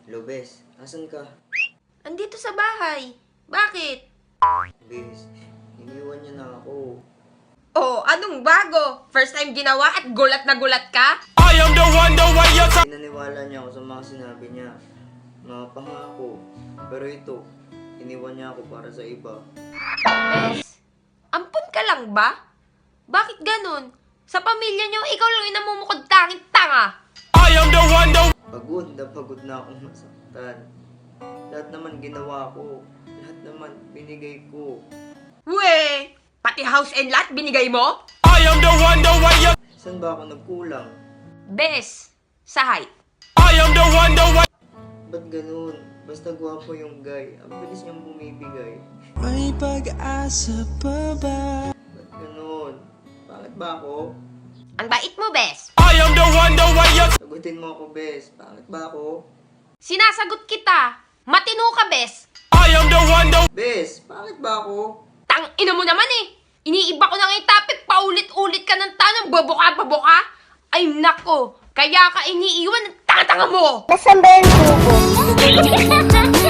Hello, Bes. Asan ka? Andito sa bahay. Bakit? Bes, iniwan niya na ako. Oh, anong bago? First time ginawa at gulat na gulat ka? Pinaniwala niya ako sa mga sinabi niya. Mga pangako. Pero ito, iniwan niya ako para sa iba. Bes, ampun ka lang ba? Bakit ganun? Sa pamilya niyo, ikaw lang yung namumukod tanging tanga. Pagod na akong masaktan. Lahat naman ginawa ko. Lahat naman binigay ko. We, pati house and lot binigay mo? Saan ba ako nagkulang? Bes, sa height. Ba't ganun? Basta gwapo yung guy. Ang bilis niyang bumibigay. May pag-asa pa ba? Ba't ganun? Bakit ba ako? Ang bait mo, Bes. Sagutin mo ako, Bes. Bakit ba ako? Sinasagot kita. Matino ka, Bes. Bes, bakit ba ako? Tang ina mo naman eh. Iniiba ko na nga yung topic, paulit-ulit ka ng tanong, baboka. Ay nako, kaya ka iniiwan ng tanga-tanga mo. Nasaan ba yung suko?